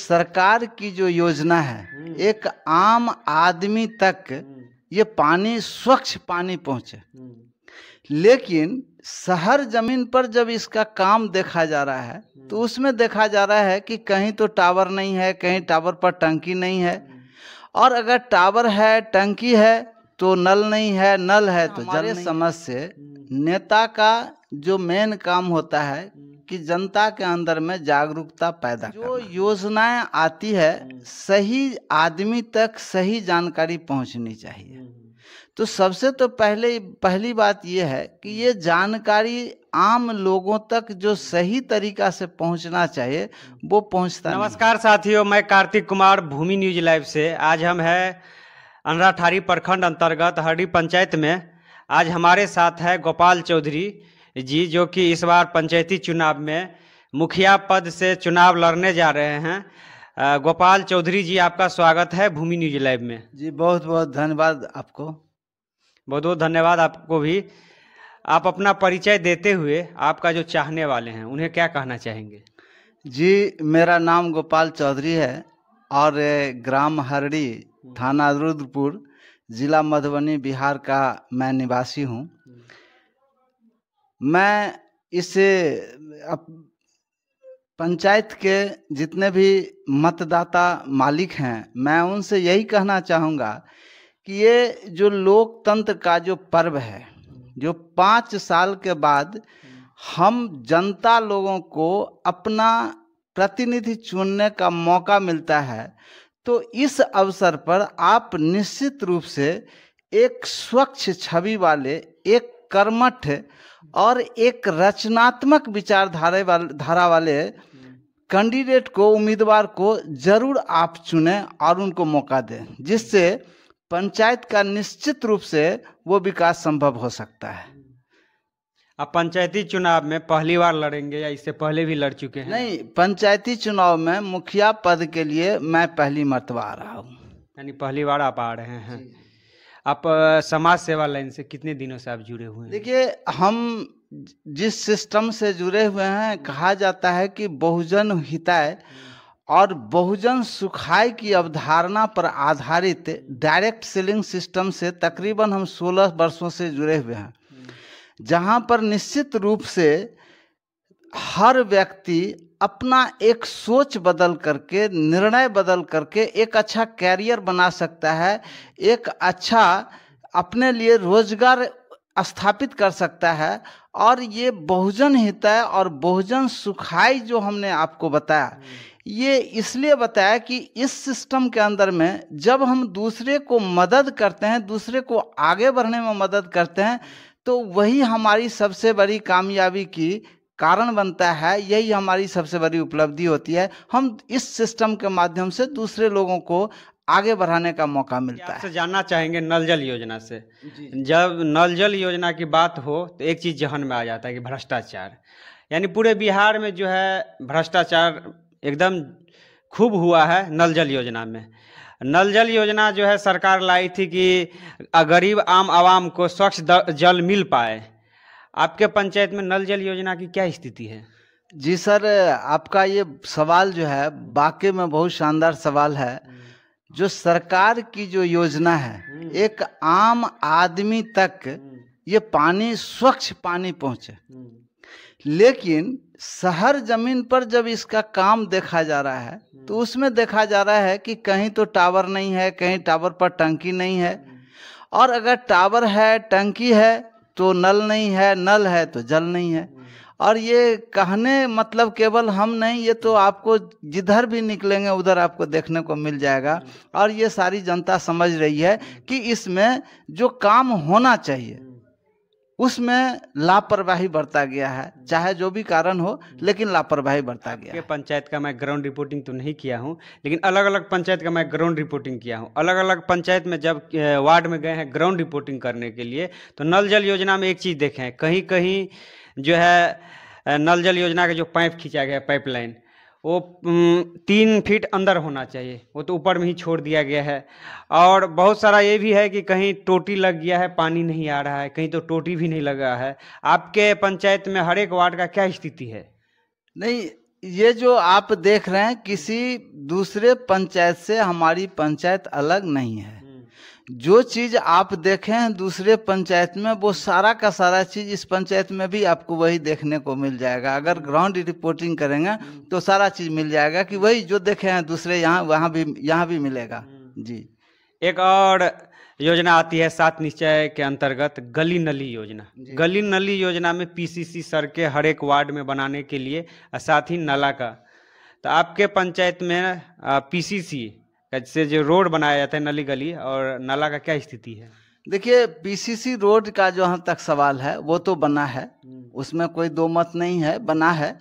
सरकार की जो योजना है एक आम आदमी तक ये पानी, स्वच्छ पानी पहुंचे, लेकिन शहर जमीन पर जब इसका काम देखा जा रहा है तो उसमें देखा जा रहा है कि कहीं तो टावर नहीं है, कहीं टावर पर टंकी नहीं है, और अगर टावर है, टंकी है तो नल नहीं है, नल है तो जल नहीं। समझ से नेता का जो मेन काम होता है कि जनता के अंदर में जागरूकता पैदा करना। जो योजनाएं आती है सही आदमी तक सही जानकारी पहुंचनी चाहिए। तो सबसे तो पहली बात यह है कि ये जानकारी आम लोगों तक जो सही तरीका से पहुंचना चाहिए वो पहुंचता नहीं। नमस्कार साथियों, मैं कार्तिक कुमार, भूमि न्यूज लाइव से। आज हम हैं अंधराठारी प्रखंड अंतर्गत हरडी पंचायत में। आज हमारे साथ है गोपाल चौधरी जी, जो कि इस बार पंचायती चुनाव में मुखिया पद से चुनाव लड़ने जा रहे हैं। गोपाल चौधरी जी, आपका स्वागत है भूमि न्यूज लाइव में। जी बहुत बहुत धन्यवाद आपको। बहुत बहुत धन्यवाद आपको भी। आप अपना परिचय देते हुए आपका जो चाहने वाले हैं उन्हें क्या कहना चाहेंगे? जी, मेरा नाम गोपाल चौधरी है और ग्राम हरडी, थाना रुद्रपुर, जिला मधुबनी, बिहार का मैं निवासी हूँ। मैं इस पंचायत के जितने भी मतदाता मालिक हैं, मैं उनसे यही कहना चाहूँगा कि ये जो लोकतंत्र का जो पर्व है, जो 5 साल के बाद हम जनता लोगों को अपना प्रतिनिधि चुनने का मौका मिलता है, तो इस अवसर पर आप निश्चित रूप से एक स्वच्छ छवि वाले, एक कर्मठ और एक रचनात्मक विचारधारा वाले कैंडिडेट को, उम्मीदवार को जरूर आप चुनें और उनको मौका दें, जिससे पंचायत का निश्चित रूप से वो विकास संभव हो सकता है। आप पंचायती चुनाव में पहली बार लड़ेंगे या इससे पहले भी लड़ चुके हैं? नहीं, पंचायती चुनाव में मुखिया पद के लिए मैं पहली मर्तबा आ रहा हूँ। यानी पहली बार आप आ रहे हैं। आप समाज सेवा लाइन से कितने दिनों से आप जुड़े हुए हैं? देखिए, हम जिस सिस्टम से जुड़े हुए हैं, कहा जाता है कि बहुजन हिताय और बहुजन सुखाय की अवधारणा पर आधारित डायरेक्ट सेलिंग सिस्टम से तकरीबन हम 16 वर्षों से जुड़े हुए हैं, जहां पर निश्चित रूप से हर व्यक्ति अपना एक सोच बदल करके, निर्णय बदल करके एक अच्छा कैरियर बना सकता है, एक अच्छा अपने लिए रोजगार स्थापित कर सकता है। और ये बहुजन हिताय और बहुजन सुखाय जो हमने आपको बताया, ये इसलिए बताया कि इस सिस्टम के अंदर में जब हम दूसरे को मदद करते हैं, दूसरे को आगे बढ़ने में मदद करते हैं, तो वही हमारी सबसे बड़ी कामयाबी की कारण बनता है, यही हमारी सबसे बड़ी उपलब्धि होती है। हम इस सिस्टम के माध्यम से दूसरे लोगों को आगे बढ़ाने का मौका मिलता है। आपसे जानना चाहेंगे नल जल योजना से। जब नल जल योजना की बात हो तो एक चीज़ जहन में आ जाता है कि भ्रष्टाचार। यानी पूरे बिहार में जो है भ्रष्टाचार एकदम खूब हुआ है नल जल योजना में। नल जल योजना जो है सरकार लाई थी कि गरीब आम आवाम को स्वच्छ जल मिल पाए। आपके पंचायत में नल जल योजना की क्या स्थिति है? जी सर, आपका ये सवाल जो है वाकई में बहुत शानदार सवाल है। जो सरकार की जो योजना है एक आम आदमी तक ये पानी, स्वच्छ पानी पहुंचे, लेकिन शहर जमीन पर जब इसका काम देखा जा रहा है तो उसमें देखा जा रहा है कि कहीं तो टावर नहीं है, कहीं टावर पर टंकी नहीं है, और अगर टावर है, टंकी है तो नल नहीं है, नल है तो जल नहीं है। और ये कहने मतलब केवल हम नहीं, ये तो आपको जिधर भी निकलेंगे उधर आपको देखने को मिल जाएगा। और ये सारी जनता समझ रही है कि इसमें जो काम होना चाहिए उसमें लापरवाही बरता गया है, चाहे जो भी कारण हो, लेकिन लापरवाही बरता गया है। पंचायत का मैं ग्राउंड रिपोर्टिंग तो नहीं किया हूं, लेकिन अलग अलग पंचायत का मैं ग्राउंड रिपोर्टिंग किया हूं। अलग अलग पंचायत में जब वार्ड में गए हैं ग्राउंड रिपोर्टिंग करने के लिए, तो नल जल योजना में एक चीज़ देखें हैं, कहीं कहीं जो है नल जल योजना का जो पाइप खींचा गया, पाइपलाइन, वो 3 फीट अंदर होना चाहिए, वो तो ऊपर में ही छोड़ दिया गया है। और बहुत सारा ये भी है कि कहीं टोटी लग गया है, पानी नहीं आ रहा है, कहीं तो टोटी भी नहीं लगा है। आपके पंचायत में हर एक वार्ड का क्या स्थिति है? नहीं, ये जो आप देख रहे हैं किसी दूसरे पंचायत से हमारी पंचायत अलग नहीं है। जो चीज आप देखें हैं दूसरे पंचायत में, वो सारा का सारा चीज इस पंचायत में भी आपको वही देखने को मिल जाएगा। अगर ग्राउंड रिपोर्टिंग करेंगे तो सारा चीज मिल जाएगा कि वही जो देखे हैं दूसरे यहाँ भी मिलेगा जी। एक और योजना आती है 7 निश्चय के अंतर्गत, गली नली योजना। गली नली योजना में पीसीसी सड़कें हर एक वार्ड में बनाने के लिए और साथ ही नाला का। तो आपके पंचायत में पीसीसी से जो रोड बनाया जाता है नली गली और नाला का क्या स्थिति है? देखिए, पीसीसी रोड का जो यहाँ तक सवाल है वो तो बना है, उसमें कोई दो मत नहीं है, बना है।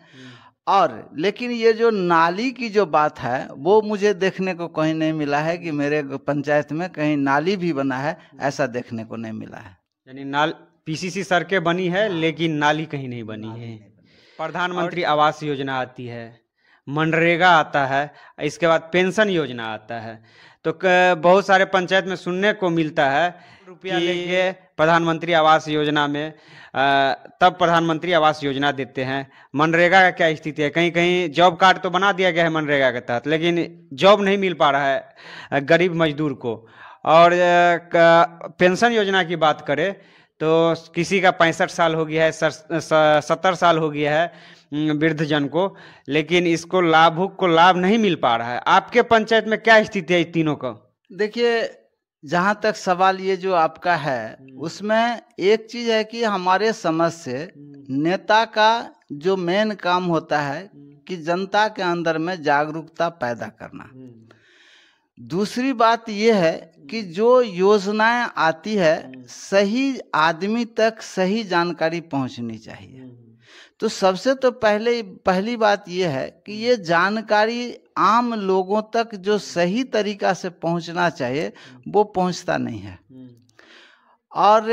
और लेकिन ये जो नाली की जो बात है वो मुझे देखने को कहीं नहीं मिला है कि मेरे पंचायत में कहीं नाली भी बना है, ऐसा देखने को नहीं मिला है। यानी पीसीसी सड़कें बनी है लेकिन नाली कहीं नहीं बनी है। प्रधानमंत्री आवास योजना आती है, मनरेगा आता है, इसके बाद पेंशन योजना आता है। तो बहुत सारे पंचायत में सुनने को मिलता है रुपया लेके प्रधानमंत्री आवास योजना में, तब प्रधानमंत्री आवास योजना देते हैं। मनरेगा का क्या स्थिति है? कहीं कहीं जॉब कार्ड तो बना दिया गया है मनरेगा के तहत, लेकिन जॉब नहीं मिल पा रहा है गरीब मजदूर को। और पेंशन योजना की बात करें तो किसी का 65 साल हो गया है, 70 साल हो गया है वृद्धजन को, लेकिन इसको लाभुक को लाभ नहीं मिल पा रहा है। आपके पंचायत में क्या स्थिति है इन तीनों का? देखिए, जहाँ तक सवाल ये जो आपका है उसमें एक चीज है कि हमारे समझ से नेता का जो मेन काम होता है कि जनता के अंदर में जागरूकता पैदा करना। दूसरी बात ये है कि जो योजनाएं आती है सही आदमी तक सही जानकारी पहुंचनी चाहिए। तो सबसे तो पहली बात यह है कि ये जानकारी आम लोगों तक जो सही तरीका से पहुंचना चाहिए वो पहुंचता नहीं है। और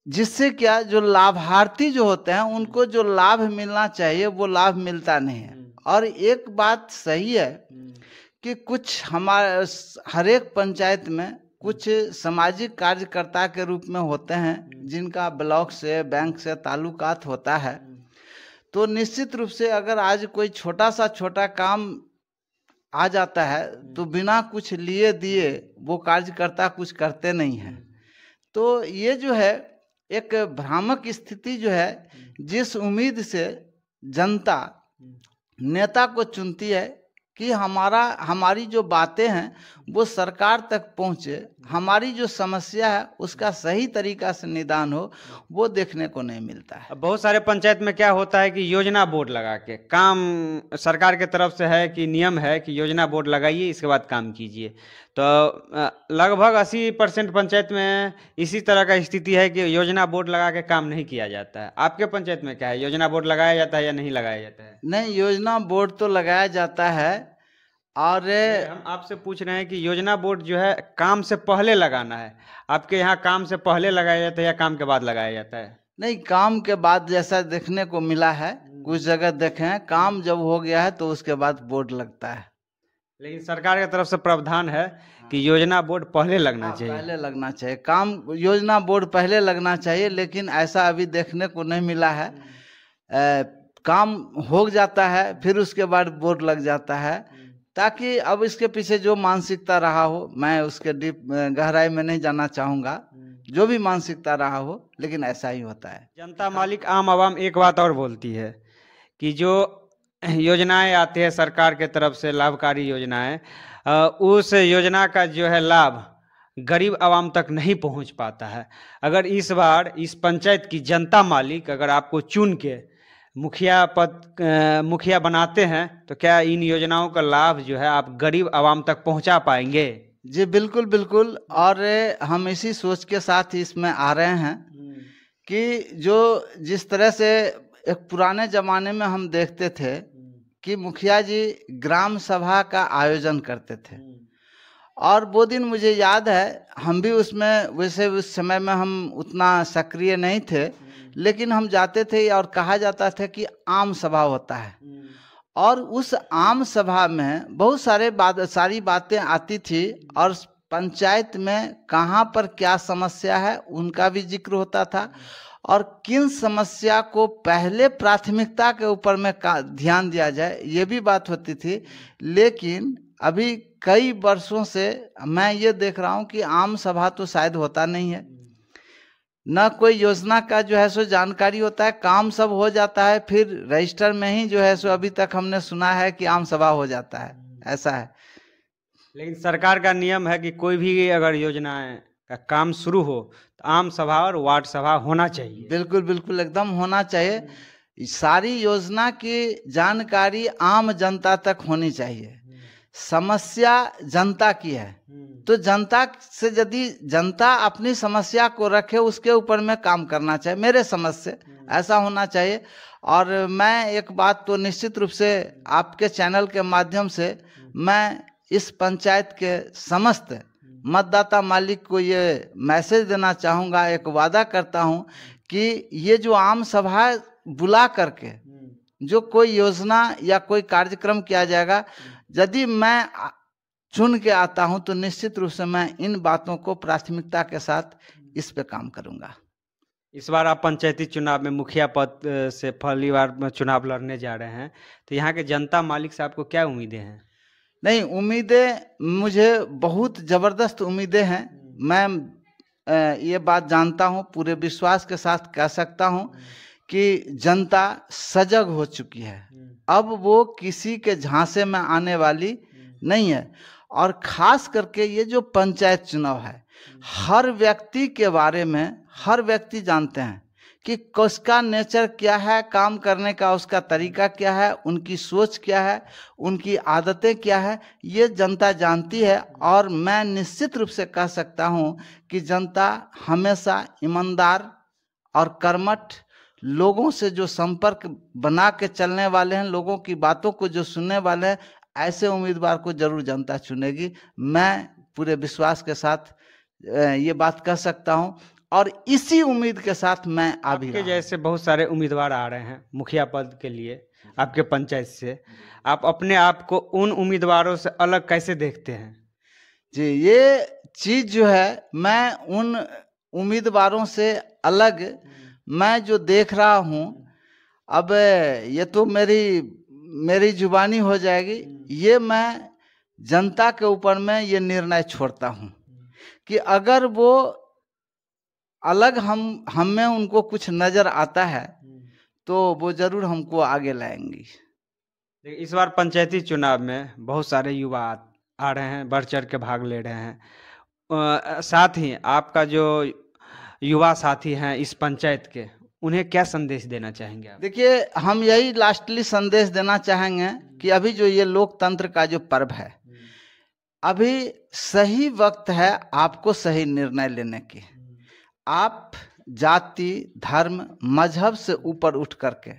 जिससे क्या जो लाभार्थी जो होते हैं उनको जो लाभ मिलना चाहिए वो लाभ मिलता नहीं है। और एक बात सही है कि कुछ हमारे हर एक पंचायत में कुछ सामाजिक कार्यकर्ता के रूप में होते हैं जिनका ब्लॉक से बैंक से ताल्लुकात होता है। तो निश्चित रूप से अगर आज कोई छोटा काम आ जाता है तो बिना कुछ लिए दिए वो कार्यकर्ता कुछ करते नहीं हैं। तो ये जो है एक भ्रामक स्थिति जो है, जिस उम्मीद से जनता नेता को चुनती है कि हमारी जो बातें हैं वो सरकार तक पहुँचे, हमारी जो समस्या है उसका सही तरीका से निदान हो, वो देखने को नहीं मिलता है। बहुत सारे पंचायत में क्या होता है कि योजना बोर्ड लगा के काम सरकार के तरफ से है कि नियम है कि योजना बोर्ड लगाइए इसके बाद काम कीजिए। तो लगभग 80% पंचायत में इसी तरह का स्थिति है कि योजना बोर्ड लगा के काम नहीं किया जाता है। आपके पंचायत में क्या है, योजना बोर्ड लगाया जाता है या नहीं लगाया जाता है? नहीं, योजना बोर्ड तो लगाया जाता है। और हम आपसे पूछ रहे हैं कि योजना बोर्ड जो है काम से पहले लगाना है, आपके यहाँ काम से पहले लगाया जाता है या काम के बाद लगाया जाता है? नहीं, काम के बाद जैसा देखने को मिला है, कुछ जगह देखे हैं काम जब हो गया है तो उसके बाद बोर्ड लगता है। लेकिन सरकार की तरफ से प्रावधान है कि योजना बोर्ड पहले लगना चाहिए। पहले लगना चाहिए, काम योजना बोर्ड पहले लगना चाहिए, लेकिन ऐसा अभी देखने को नहीं मिला है। काम हो जाता है फिर उसके बाद बोर्ड लग जाता है, ताकि अब इसके पीछे जो मानसिकता रहा हो, मैं उसके डीप गहराई में नहीं जाना चाहूँगा, जो भी मानसिकता रहा हो, लेकिन ऐसा ही होता है। जनता मालिक आम आवाम एक बात और बोलती है कि जो योजनाएं आती है सरकार के तरफ से, लाभकारी योजनाएं, उस योजना का जो है लाभ गरीब आवाम तक नहीं पहुंच पाता है। अगर इस बार इस पंचायत की जनता मालिक अगर आपको चुन के मुखिया बनाते हैं तो क्या इन योजनाओं का लाभ जो है आप गरीब आवाम तक पहुंचा पाएंगे? जी बिल्कुल बिल्कुल। और हम इसी सोच के साथ इसमें आ रहे हैं कि जो जिस तरह से एक पुराने ज़माने में हम देखते थे कि मुखिया जी ग्राम सभा का आयोजन करते थे, और वो दिन मुझे याद है, हम भी उसमें, वैसे उस समय में हम उतना सक्रिय नहीं थे, लेकिन हम जाते थे और कहा जाता था कि आम सभा होता है, और उस आम सभा में बहुत सारी बातें आती थी, और पंचायत में कहाँ पर क्या समस्या है उनका भी जिक्र होता था, और किन समस्या को पहले प्राथमिकता के ऊपर में ध्यान दिया जाए, ये भी बात होती थी। लेकिन अभी कई वर्षों से मैं ये देख रहा हूँ कि आम सभा तो शायद होता नहीं है, न कोई योजना का जो है सो जानकारी होता है, काम सब हो जाता है, फिर रजिस्टर में ही जो है सो अभी तक हमने सुना है कि आम सभा हो जाता है, ऐसा है। लेकिन सरकार का नियम है कि कोई भी अगर योजनाएं का काम शुरू हो तो आम सभा और वार्ड सभा होना चाहिए। बिल्कुल बिल्कुल एकदम होना चाहिए। सारी योजना की जानकारी आम जनता तक होनी चाहिए। समस्या जनता की है तो जनता से यदि जनता अपनी समस्या को रखे उसके ऊपर में काम करना चाहिए, मेरे समझ से ऐसा होना चाहिए। और मैं एक बात तो निश्चित रूप से आपके चैनल के माध्यम से मैं इस पंचायत के समस्त मतदाता मालिक को ये मैसेज देना चाहूँगा, एक वादा करता हूँ कि ये जो आम सभा बुला करके जो कोई योजना या कोई कार्यक्रम किया जाएगा, यदि मैं चुन के आता हूं तो निश्चित रूप से मैं इन बातों को प्राथमिकता के साथ इस पे काम करूंगा। इस बार आप पंचायती चुनाव में मुखिया पद से पहली बार चुनाव लड़ने जा रहे हैं, तो यहाँ के जनता मालिक से आपको क्या उम्मीदें हैं? नहीं, उम्मीदें मुझे बहुत ज़बरदस्त उम्मीदें हैं। मैं ये बात जानता हूँ, पूरे विश्वास के साथ कह सकता हूँ कि जनता सजग हो चुकी है, अब वो किसी के झांसे में आने वाली नहीं है। और खास करके ये जो पंचायत चुनाव है, हर व्यक्ति के बारे में हर व्यक्ति जानते हैं कि उसका नेचर क्या है, काम करने का उसका तरीका क्या है, उनकी सोच क्या है, उनकी आदतें क्या है, ये जनता जानती है। और मैं निश्चित रूप से कह सकता हूँ कि जनता हमेशा ईमानदार और कर्मठ लोगों से जो संपर्क बना के चलने वाले हैं, लोगों की बातों को जो सुनने वाले हैं, ऐसे उम्मीदवार को जरूर जनता चुनेगी। मैं पूरे विश्वास के साथ ये बात कह सकता हूं और इसी उम्मीद के साथ मैं अभी आपके जैसे बहुत सारे उम्मीदवार आ रहे हैं मुखिया पद के लिए आपके पंचायत से, आप अपने आप को उन उम्मीदवारों से अलग कैसे देखते हैं? जी, ये चीज जो है, मैं उन उम्मीदवारों से अलग मैं जो देख रहा हूँ, अब ये तो मेरी जुबानी हो जाएगी, ये मैं जनता के ऊपर में ये निर्णय छोड़ता हूँ कि अगर वो अलग हम में उनको कुछ नजर आता है तो वो जरूर हमको आगे लाएंगी। इस बार पंचायती चुनाव में बहुत सारे युवा आ रहे हैं, बढ़ चढ़ के भाग ले रहे हैं। साथ ही आपका जो युवा साथी हैं इस पंचायत के, उन्हें क्या संदेश देना चाहेंगे आप? देखिए, हम यही लास्टली संदेश देना चाहेंगे कि अभी जो ये लोकतंत्र का जो पर्व है, अभी सही वक्त है आपको सही निर्णय लेने की। आप जाति, धर्म, मजहब से ऊपर उठ करके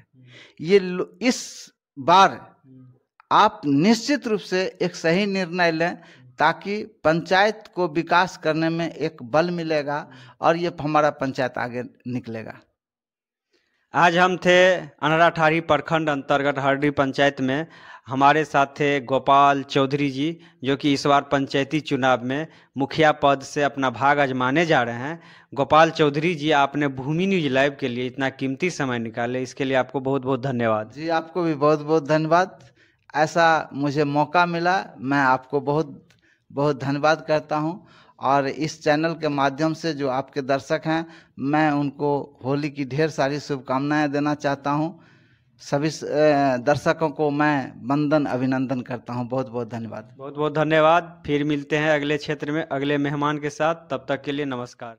ये इस बार आप निश्चित रूप से एक सही निर्णय लें, ताकि पंचायत को विकास करने में एक बल मिलेगा और ये हमारा पंचायत आगे निकलेगा। आज हम थे अनराठारी प्रखंड अंतर्गत हरडी पंचायत में, हमारे साथ थे गोपाल चौधरी जी, जो कि इस बार पंचायती चुनाव में मुखिया पद से अपना भाग आजमाने जा रहे हैं। गोपाल चौधरी जी, आपने भूमि न्यूज लाइव के लिए इतना कीमती समय निकाले, इसके लिए आपको बहुत बहुत धन्यवाद। जी, आपको भी बहुत बहुत धन्यवाद। ऐसा मुझे मौका मिला, मैं आपको बहुत बहुत धन्यवाद करता हूं। और इस चैनल के माध्यम से जो आपके दर्शक हैं, मैं उनको होली की ढेर सारी शुभकामनाएं देना चाहता हूं। सभी दर्शकों को मैं वंदन अभिनंदन करता हूं। बहुत बहुत धन्यवाद। बहुत बहुत धन्यवाद। फिर मिलते हैं अगले क्षेत्र में अगले मेहमान के साथ, तब तक के लिए नमस्कार।